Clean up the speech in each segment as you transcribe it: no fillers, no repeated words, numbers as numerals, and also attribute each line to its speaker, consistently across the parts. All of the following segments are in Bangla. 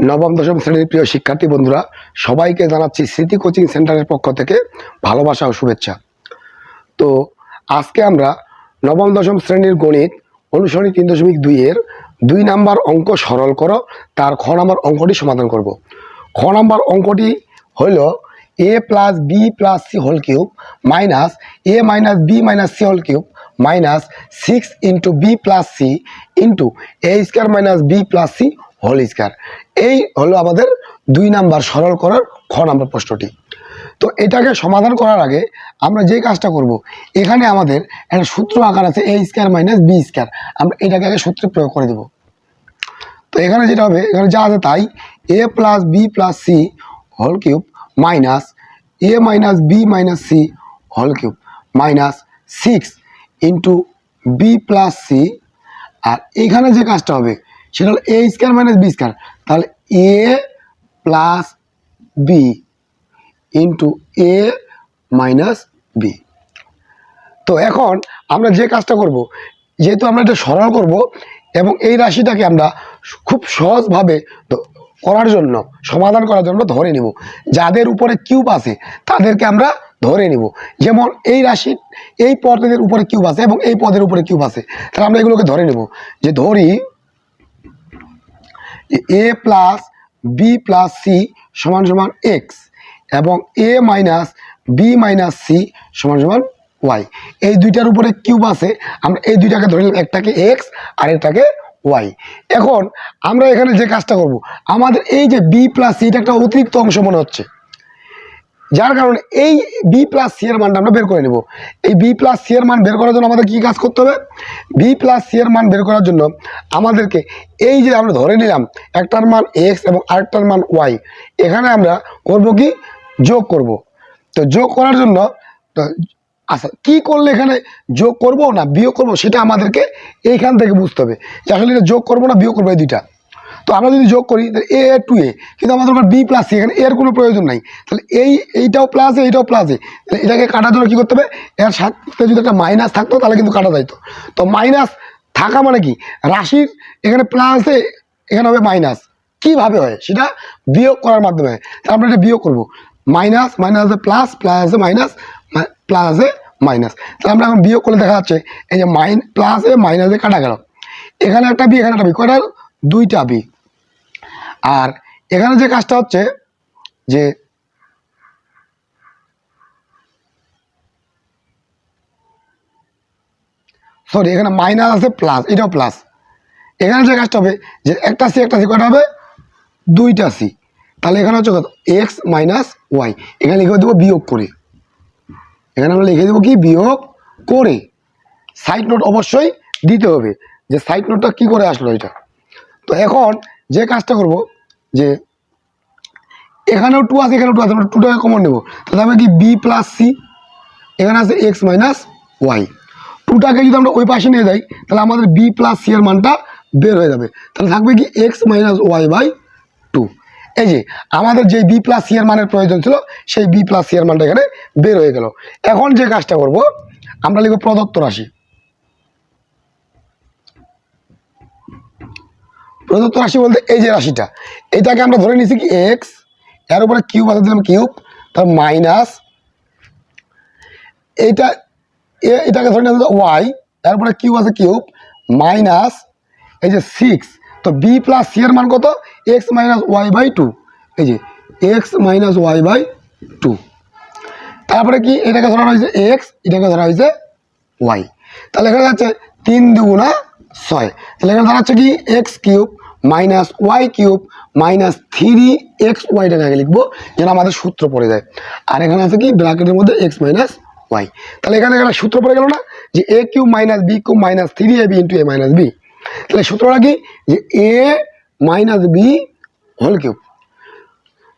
Speaker 1: নবম দশম শ্রেণীর প্রিয় শিক্ষার্থী বন্ধুরা, সবাইকে জানাচ্ছি স্মৃতি কোচিং সেন্টারের পক্ষ থেকে ভালোবাসা ও শুভেচ্ছা। তো আজকে আমরা নবম দশম শ্রেণীর গণিত অনুসরণী 3.2 এর 2 নাম্বার অঙ্ক সরল করো তার খ নাম্বার অঙ্কটি সমাধান করব। খ নাম্বার অঙ্কটি হইল a plus B plus C whole cube minus a minus B minus C whole cube minus 6 into B plus C into A square minus B plus C whole square. এই হলো আমাদের 2 নাম্বার সরল করার খ নাম্বার প্রশ্নটি। তো এটাকে সমাধান করার আগে আমরা যে কাজটা করব, এখানে আমাদের একটা সূত্র আকার আছে এ স্কোয়ার মাইনাস বি স্কোয়ার, আমরা এটাকে আগে সূত্রে প্রয়োগ করে দেব। তো এখানে যেটা হবে, এখানে যা আছে তাই a plus B plus C whole cube minus a minus B minus C whole cube minus 6 into B plus c. আর এখানে যে কাজটা হবে সেটা হলো a square minus b square, তাহলে a plus b into a minus b. তো এখন আমরা যে কাজটা করব, যেহেতু আমরা এটা সরল করব এবং এই রাশিটাকে আমরা খুব সহজভাবে করার জন্য, সমাধান করার জন্য ধরে নিব। যাদের উপরে কিউব আছে তাদেরকে আমরা ধরে নিব। যেমন এই রাশি, এই পদের উপরে কিউব আছে এবং এই পদের উপরে কিউব আছে, তাহলে আমরা এগুলোকে ধরে নিব। যে ধরি এ প্লাস বি প্লাস সি সমান সমান এক্স এবং এ মাইনাস বি মাইনাস সি সমান সমান ওয়াই। এই দুইটার উপরে কিউব আছে, আমরা এই দুইটাকে ধরে নিলাম, একটাকে এক্স আর একটাকে ওয়াই। এখন আমরা এখানে যে কাজটা করব, আমাদের এই যে বি প্লাস সি, এটা একটা অতিরিক্ত অংশ মনে হচ্ছে, যার কারণে এই বি প্লাস সি এর মানটা আমরা বের করে নেব। এই বি প্লাস সি এর মান বের করার জন্য আমাদের কি কাজ করতে হবে? বি প্লাস সি এর মান বের করার জন্য আমাদেরকে এই যে আমরা ধরে নিলাম একটার মান এক্স এবং আরেকটার মান ওয়াই, এখানে আমরা করব কি, যোগ করব। তো যোগ করার জন্য আচ্ছা, কি করলে এখানে যোগ করব না বিয়োগ করব সেটা আমাদেরকে এইখান থেকে বুঝতে হবে যে আসলে এটা যোগ করবো না বিয়োগ করবো, এই দুইটা। তো আমরা যদি যোগ করি তাহলে এ টু এ, কিন্তু আমাদের বি প্লাস সি, এখানে এর কোনো প্রয়োজন নাই, তাহলে এইটাও প্লাস এ এইটাও প্লাস এ, তাহলে এটাকে কাটার জন্য কী করতে হবে, এর সাথে যদি একটা মাইনাস থাকতো তাহলে কিন্তু কাটা যাইতো। তো মাইনাস থাকা মানে কি, রাশির এখানে প্লাস এ এখানে হবে মাইনাস, কীভাবে হয় সেটা বিয়োগ করার মাধ্যমে হয়। তাহলে আমরা এটা বিয়োগ করবো, মাইনাস মাইনাসে প্লাস, প্লাসে মাইনাস, প্লাসে মাইনাস। তাহলে আমরা এখন বিয়োগ করলে দেখা যাচ্ছে এই যে প্লাসে মাইনাসে কাটা গেল, এখানে একটা বি এখানে একটা বি, কয়টা, দুইটা বি। আর এখানে যে কাজটা হচ্ছে যে সরি, এখানে মাইনাস আছে প্লাস, এটাও প্লাস। এখানে যে কাজটা হবে যে একটা সি কয়টা হবে, দুইটা সি। তাহলে এখানে হচ্ছে কত, এক্স মাইনাস ওয়াই। এখানে লিখে দেবো বিয়োগ করে, এখানে আমরা লিখে দেবো কি, বিয়োগ করে। সাইড নোট অবশ্যই দিতে হবে যে সাইড নোটটা কী করে আসলো এটা। তো এখন যে কাজটা করব, যে এখানেও টু আছে এখানেও টু আছে, আমরা টুটাকে কমন নেব। তাহলে আমরা কি বি প্লাস সি, এখানে আছে এক্স মাইনাস ওয়াই। টুটাকে যদি আমরা ওই পাশে নিয়ে যাই তাহলে আমাদের বি প্লাস সি এর মানটা বের হয়ে যাবে। তাহলে থাকবে কি x minus y by two. এই যে আমাদের যে বি প্লাস সি এর মানের প্রয়োজন ছিল সেই বি প্লাস সি এর মানটা এখানে বের হয়ে গেল। এখন যে কাজটা করব, আমরা লিখব প্রদত্ত রাশি। প্রদত্ত রাশি বলতে এই যে রাশিটা, এটাকে আমরা ধরে নিয়েছি কি এক্স, এর উপরে কিউব আছে দিলাম কিউব, তার মাইনাস এটাকে ধরে নিয়েছি ওয়াই, এর উপরে কিউব আছে কিউব, মাইনাস এই যে 6। তো বি প্লাস সি এর মান কত, x minus y by two. এই যে x minus y by two. তারপরে কি, এটাকে ধরা হয়েছে এক্স, এটাকে ধরা হয়েছে ওয়াই। তাহলে এখানে যাচ্ছে 3 দুগুণা 6। তাহলে এখানে দাঁড়াচ্ছে কি x cube minus y cube minus 3 XY-টাকে আগে লিখবো যেন আমাদের সূত্র পড়ে যায়। আর এখানে আছে কি ব্র্যাকেটের মধ্যে এক্স মাইনাস ওয়াই। তাহলে এখানে একটা সূত্র পড়ে গেল না, যে a cube minus b cube minus 3ab into a minus b. তাহলে সূত্রটা কি, যে a minus b whole cube.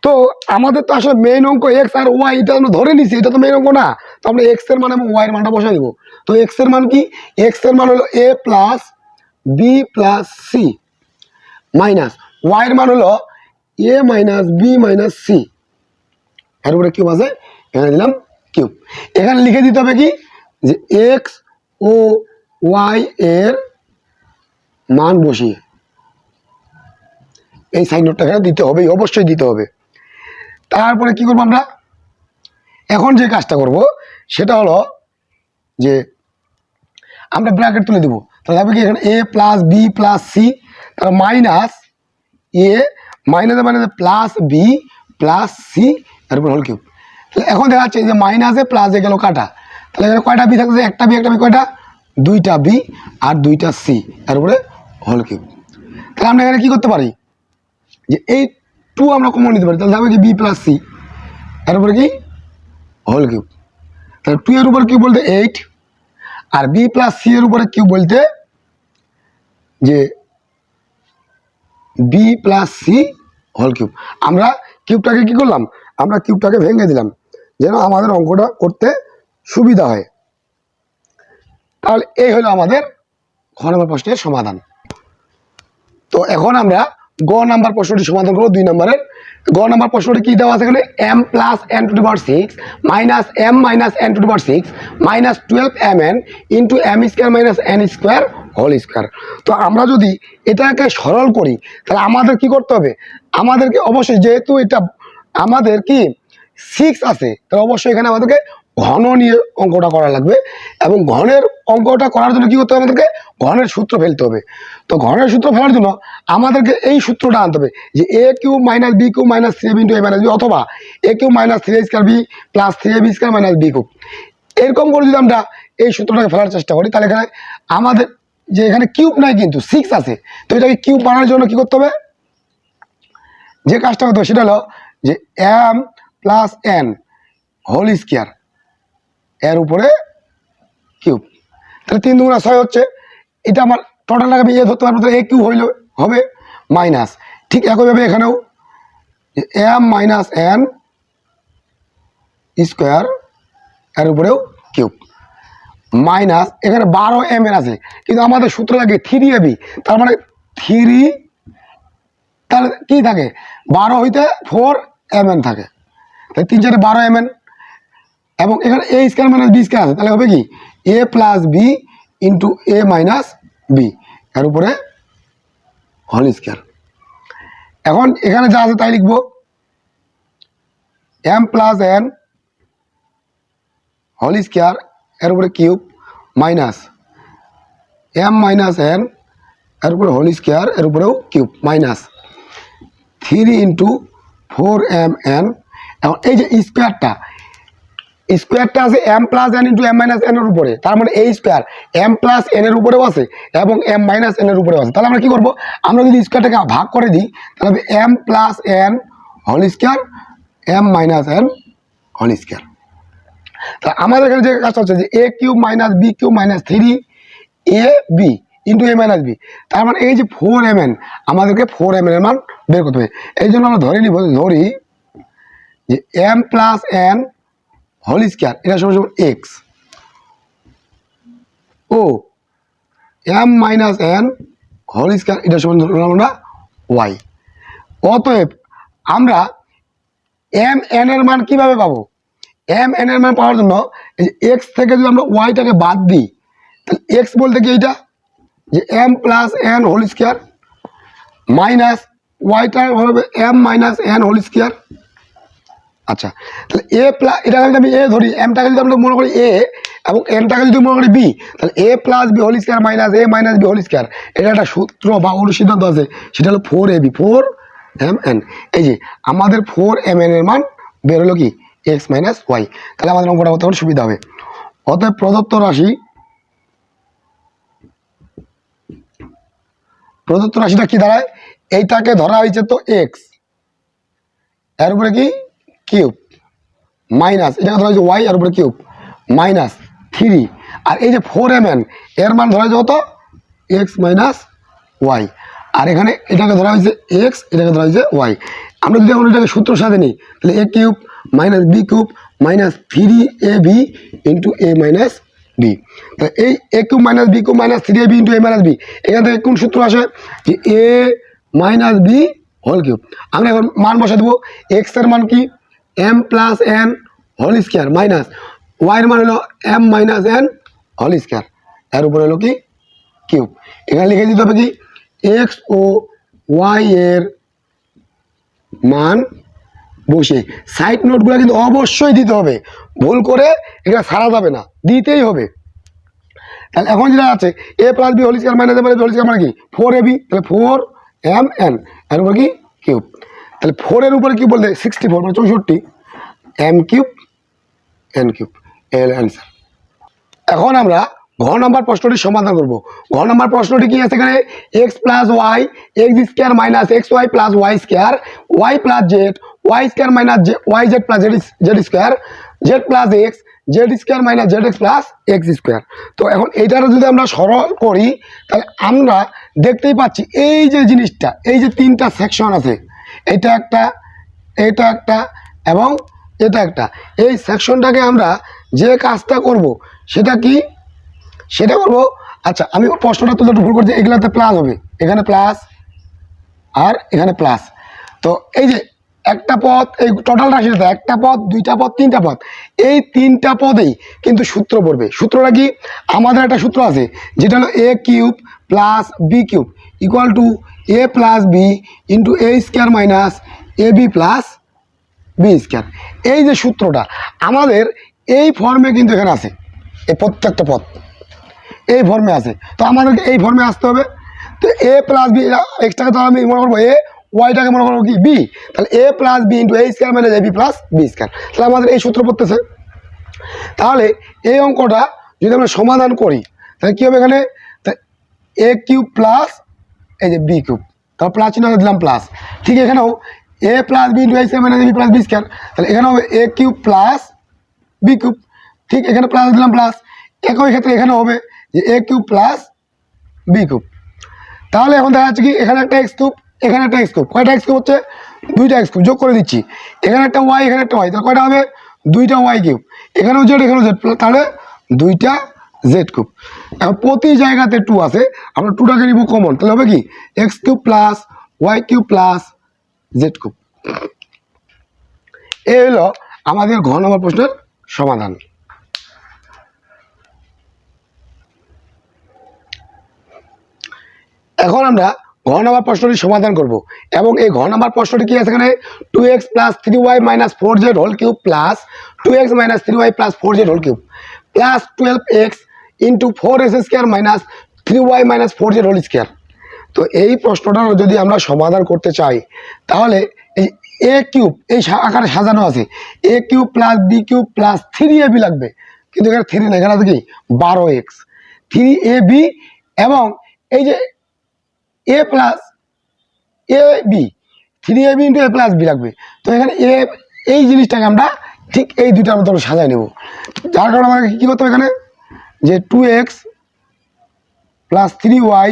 Speaker 1: তো আমাদের তো আসলে মেইন অঙ্ক এক্স আর ওয়াই, এটা আমরা ধরে নিছি, এটা তো মেইন অঙ্ক না। তো আমরা এক্স এর মান এবং ওয়াই এর মানটা বসাই দিব। তো এক্স এর মান কি, এক্স এর মান হলো a plus B plus c minus y এর মান হলো a minus B minus c, এর উপরে কিউব আছে, এখানে দিলাম কিউব। এখানে লিখে দিতে হবে কি, যে এক্স ও ওয়াই এর মান বসিয়ে এই সাইন নোটটা এখানে দিতে হবে, অবশ্যই দিতে হবে। তারপরে কি করবো আমরা, এখন যে কাজটা করব সেটা হলো যে আমরা ব্র্যাকেট তুলে দেবো। তাহলে হবে কি, এখানে এ প্লাস বি প্লাস সি, তাহলে মাইনাস এ মাইনাসে মাইনাসে প্লাস বি প্লাস সি, তারপর হোল কিউব। তাহলে এখন দেখা যাচ্ছে যে মাইনাসে প্লাসে গেল কাটা, তাহলে এখানে কয়টা বি থাকতেছে, একটা বি কয়টা, দুইটা বি আর দুইটা সি, তারপরে হোল কিউব। তাহলে আমরা এখানে কি করতে পারি, যে এই টু আমরা কমন নিতে পারি, তাহলে হবে কি বি প্লাস সি, তারপরে কি হোল কিউব। তাহলে টু এর উপর কিউব বলতে 8, আর বি প্লাস সি এর উপরে কিউব বলতে যে B plus C whole cube. আমরা কিউবটাকে কি করলাম, আমরা কিউবটাকে ভেঙে দিলাম যেন আমাদের অঙ্কটা করতে সুবিধা হয়। তাহলে এই হলো আমাদের খ নম্বর প্রশ্নের সমাধান। তো এখন আমরা গ নাম্বার প্রশ্নটি সমাধান করবো 2 নম্বরের। গ নাম্বার প্রশ্নটি কি দেওয়া আছে এখানে, m plus n to the power 6 minus m minus n to the power 6 minus 12mn into m square minus n square whole square. তো আমরা যদি এটাকে সরল করি তাহলে আমাদের কি করতে হবে, আমাদেরকে অবশ্যই যেহেতু এটা আমাদের কি 6 আছে, তাহলে অবশ্যই এখানে আমাদেরকে ঘন নিয়ে অঙ্কটা করা লাগবে, এবং ঘনের অঙ্কটা করার জন্য কি করতে হবে, আমাদেরকে ঘনের সূত্র ফেলতে হবে। তো ঘনের সূত্র ফেলার জন্য আমাদেরকে এই সূত্রটা আনতে হবে, যে a cube minus b cube minus 3ab into a minus b, অথবা a cube minus 3a square b plus 3ab square minus b cube. এরকম করে যদি আমরা এই সূত্রটাকে ফেলার চেষ্টা করি, তাহলে এখানে আমাদের যে এখানে কিউব নাই কিন্তু 6 আছে, তো এটাকে কিউব বানানোর জন্য কি করতে হবে, যে কাজটা করতে হবে সেটা হলো যে m plus n whole square এর উপরে কিউব। তাহলে 3 দুগুণা 6 হচ্ছে, এটা আমার টোটাল আমি এ ধরতে পারবো, তাহলে এ কিউব হইলে হবে মাইনাস। ঠিক একইভাবে এখানেও m মাইনাস n স্কোয়ার এর উপরেও কিউব মাইনাস, এখানে 12mn আছে, কিন্তু আমাদের সূত্র লাগে 3ab, তার মানে 3, তাহলে কি থাকে 12 হইতে 4mn থাকে, তাহলে 3 4 12mn, এবং এখানে এ স্কোয়ার মাইনাস বি স্কোয়ার আছে, তাহলে হবে কি এ plus b into a minus B এর উপরে হোল স্কোয়ার। এখন এখানে যা আছে তাই লিখবো, m plus n whole square এর উপরে cube minus m minus n এর উপরে হোল স্কোয়ার এর উপরেও কিউব মাইনাস 3 ইন্টু 4mn। এখন এই যে স্কোয়ারটা আছে m plus n into m minus n এর উপরে, তার মানে এই স্কোয়ার m প্লাস n এর উপরেও আছে এবং m মাইনাস n এর উপরেও আছে। তাহলে আমরা কি করবো, আমরা যদি স্কোয়ারটাকে ভাগ করে দিই তাহলে হবে m plus n whole square m minus n whole square. তা আমাদের এখানে যে কাজটা হচ্ছে যে a cube minus b cube minus 3ab into a minus b, তার মানে এই যে 4mn, আমাদেরকে 4mn এর মান বের করতে হবে। এই জন্য আমরা ধরি যে m plus n whole square এটা সমান সমান এক্স, ও m minus n whole square এটা সমান ধরলাম আমরা ওয়াই। অতএব আমরা m n এর মান কিভাবে পাবো, m n এর মান পাওয়ার জন্য এই যে এক্স থেকে যদি আমরা ওয়াইটাকে বাদ দিই, তাহলে এক্স বলতে কি এইটা যে m plus n whole square minus ওয়াইটা হবে m minus n whole square. আচ্ছা, তাহলে এ প্লাস, এটাকে যদি আমি এ ধরি, এমটাকে যদি আমরা মনে করি এ এবং এনটাকে যদি মনে করি বি, তাহলে a plus b whole square minus a minus b whole square, এটা একটা সূত্র বা অনুসিদ্ধান্ত আছে, সেটা হলো 4ab 4mn। এই যে আমাদের 4mn এর মান বের হলো কি এক্স মাইনাস ওয়াই, তাহলে আমাদের অঙ্কটা করতে সুবিধা হবে। অতএব প্রদত্ত রাশিটা কি দাঁড়ায়, এইটাকে ধরা হয়েছে তো এক্স, এর উপরে কি কিউব মাইনাস এটাকে ধরা হয়েছে ওয়াই এর উপরে কিউব মাইনাস 3, আর এই যে 4mn এর মান ধরা হয়েছে কত এক্স মাইনাস ওয়াই, আর এখানে এটাকে ধরা হয়েছে এক্স, এটাকে ধরা হয়েছে ওয়াই। আমরা যদি এখন এটাকে সূত্র সাথে নিই তাহলে a cube minus b cube minus 3ab into a minus b, তাহলে এই a cube minus b cube minus 3ab into a minus b, এখান থেকে কোন সূত্র আসে যে a minus b whole cube. আমরা এখন মান বসা দেবো, এক্স এর মান কি m plus n whole square minus ওয়াইয়ের মান হলো m minus n whole square, এর উপরে হলো কি কিউব। এখানে লিখে দিতে হবে কি এক্স ও ওয়াই এর মান বসে সাইড নোটগুলো কিন্তু অবশ্যই দিতে হবে, ভুল করে এটা ছাড়া যাবে না, দিতেই হবে। তাহলে এখন যেটা আছে a plus b whole square minus a plus b whole square মানে কি 4ab, তাহলে 4mn এর উপর কি কিউব, তাহলে 4 এর উপরে কি বলতে 64 মানে 64 m কিউব n কিউব এর অ্যান্সার। এখন আমরা ঘ নম্বর প্রশ্নটি সমাধান করব। ঘ নম্বর প্রশ্নটি কি আছে এখানে x plus y x square minus x y plus y square y plus z y square minus y z plus z square z plus x z square minus z x plus x square. তো এখন এইটার যদি আমরা সরল করি তাহলে আমরা দেখতেই পাচ্ছি এই যে জিনিসটা, এই যে তিনটা সেকশন আছে, এটা একটা, এটা একটা এবং এটা একটা, এই সেকশনটাকে আমরা যে কাজটা করব সেটা কি, সেটা করবো। আচ্ছা আমি প্রশ্নটা তো ভুল করছি, এগুলাতে প্লাস হবে, এখানে প্লাস আর এখানে প্লাস। তো এই যে একটা পদ, এই টোটাল রাশিটা একটা পদ দুইটা পদ তিনটা পদ, এই তিনটা পদেই কিন্তু সূত্র পড়বে। সূত্রটা কি, আমাদের একটা সূত্র আছে যেটা হলো a cube plus B cube equal to a plus b into A square minus a b plus b square. এই যে সূত্রটা আমাদের এই ফর্মে কিন্তু এখানে আছে, এই প্রত্যেকটা পদ এই ফর্মে আছে, তো আমাদেরকে এই ফর্মে আসতে হবে। তো এ প্লাস বি এক্সট্রাকে তো আমি মনে করবো এ, ওয়াইটাকে মনে করবো কি বি, তাহলে a plus b into A square minus a b plus b square, তাহলে আমাদের এই সূত্র পড়তেছে। তাহলে এই অঙ্কটা যদি আমরা সমাধান করি তাহলে কী হবে, এখানে এ কিউব প্লাস এই যে বি কিউব, তাহলে প্লাস চিহ্ন দিলাম প্লাস, ঠিক এখানেও এ plus b into A square minus a b plus b square, তাহলে এখানে হবে এ কিউব প্লাস বি কিউব, ঠিক এখানে প্লাস দিলাম প্লাস, একই ক্ষেত্রে এখানে হবে যে a cube plus B cube. তাহলে এখন দেখা যাচ্ছে কি এখানে একটা এক্স কিউব এখানে একটা এক্স কিউব, কয়টা এক্স কিউব হচ্ছে দুইটা এক্স কিউব, যোগ করে দিচ্ছি, এখানে একটা ওয়াই এখানে একটা ওয়াই, তাহলে কয়টা হবে দুইটা ওয়াই কিউব, এখানেও জেড এখানেও জেড, তাহলে দুইটা জেড কিউব। এখন প্রতি জায়গাতে টু আছে, আমরা টুটাকে নিব কমন, তাহলে হবে কি x cube plus y cube plus z cube. এই হলো আমাদের ঘ নম্বর প্রশ্নের সমাধান। এখন আমরা ঘ নম্বর প্রশ্নটি সমাধান করব এবং এই ঘ নম্বর প্রশ্নটি কি আছে এখানে 2x plus 3y minus 4z whole cube plus 2x minus 3y plus 4z whole cube plus 12x into 4x square minus 3y minus 4z whole square. তো এই প্রশ্নটা যদি আমরা সমাধান করতে চাই তাহলে এই এ কিউব এই আকারে সাজানো আছে, a cube plus B cube plus 3ab লাগবে, কিন্তু এখানে 3 না, এখানে আছে কি 12x 3ab এবং এই যে a plus A B 3ab into A plus B লাগবে। তো এখানে এ এই জিনিসটাকে আমরা ঠিক এই দুইটার মতো সাজাই নেব, যার কারণে আমাকে কী করতে হবে এখানে যে 2x plus 3y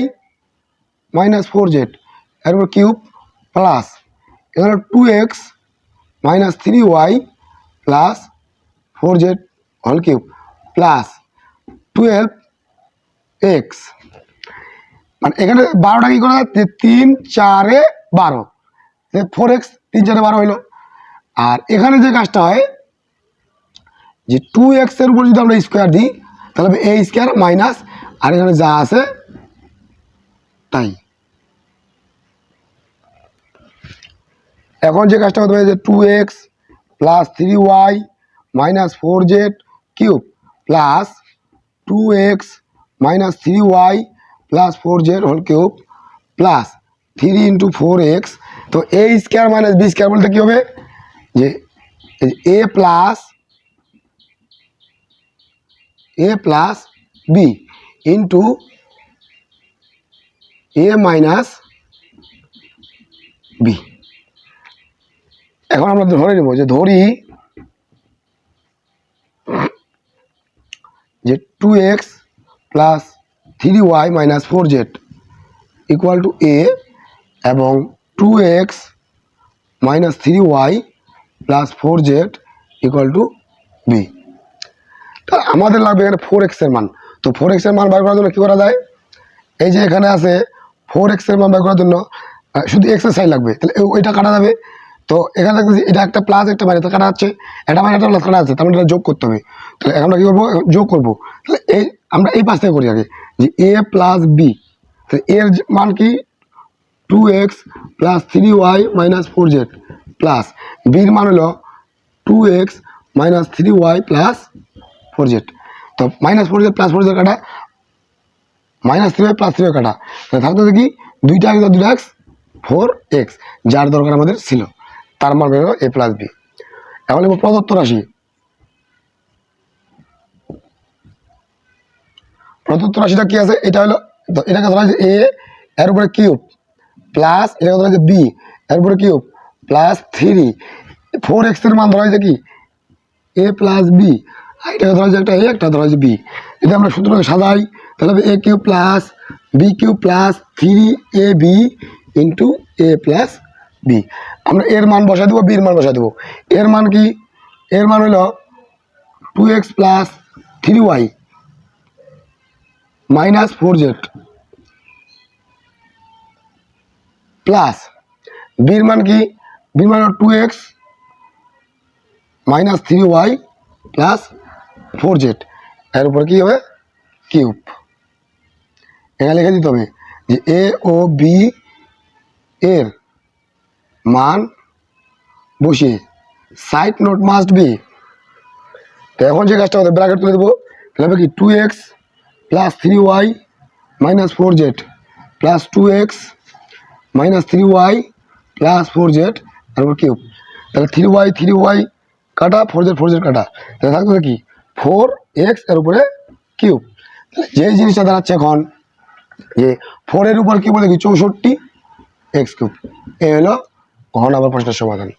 Speaker 1: minus 4z এর উপর কিউব প্লাস এখানে 2x minus 3y plus 4z whole cube plus 12x, মানে এখানে 12টা কি করা যায় 3 4 12, 4x 3 4 12 হইল। আর এখানে যে কাজটা হয় যে 2x এর উপর যদি আমরা স্কোয়ার দিই তাহলে এ স্কোয়ার মাইনাস আর এখানে যা আছে তাই। এখন যে কাজটা করতে হবে যে 2x plus 3y minus 4z cube plus 2x minus 3y plus 4z whole cube plus 3 into 4x। তো a square minus b square বলতে কী হবে যে a plus b into a minus b. এখন আমরা ধরে নেব যে ধরি যে 2x plus 3y minus 4z equal to a এবং 2x minus 3y plus 4z equal to b. তাহলে আমাদের লাগবে এখানে 4x এর মান। তো 4x এর মান বের করার জন্য কী করা যায়, এই যে এখানে আছে 4x এর মান বের করার জন্য শুধু x এর সাইড লাগবে, তাহলে ওইটা কাটা যাবে। তো এখানে দেখতেছি এটা একটা প্লাস একটা মাইনাস কাটা যাচ্ছে, এটা মানে একটা প্লাস কাটা যাচ্ছে, তার মানে এটা যোগ করতে হবে। তাহলে আমরা কী করবো যোগ করবো, তাহলে এই আমরা এই পাশ থেকে করি আগে যে এ প্লাস বি, তাহলে এর মান কি 2x plus 3y minus 4z plus বির মান হলো 2x minus 3y plus 4z। তো মাইনাস 4z প্লাস 4z কাটা, মাইনাস 3y প্লাস 3y কাটা, থাকতে কি 2x 4x, যার দরকার আমাদের ছিল, তার মান বের হলো a প্লাস বি। এখন লিখব প্রদত্ত রাশি। প্রদত্ত রাশিটা কি আছে, এটা হলো, এটাকে ধরা হয়েছে a, এর উপরে কিউব প্লাস এটাকে ধরা হয়েছে বি, এর উপরে কিউব প্লাস 4x এর মান ধরা হয়েছে কি a প্লাস বি, এটাকে ধরা হয়েছে একটা a, একটা ধরা হয়েছে বি। যদি আমরা সূত্রটাকে সাজাই তাহলে হবে a cube plus B cube plus 3ab into a plus B. আমরা এর মান বসাই দেবো, বির মান বসাই দেবো। এর মান কি, এর মান হলো 2x plus 3y minus 4z plus বির মান কি, বির মান হলো 2x minus 3y plus 4z, এর উপর কি হবে কিউব। এখানে লিখে দিতে হবে যে এ ও বি এর মান বসিয়ে সাইড নোট মাস্ট বি। তো এখন যে কাজটা হবে ব্র্যাকেট তুলে দেবো, তাহলে হবে কি 2x plus 3y minus 4z plus 2x minus 3y plus 4z তারপর কিউব। তাহলে 3y কাটা, 4z কাটা, তাহলে থাকবে কি 4x এর উপরে কিউব। যে জিনিসটা দাঁড়াচ্ছে এখন যে 4 এর উপর কিউব বলে কি 64 x কিউব। এই হলো ঘ নম্বর প্রশ্নের সমাধান।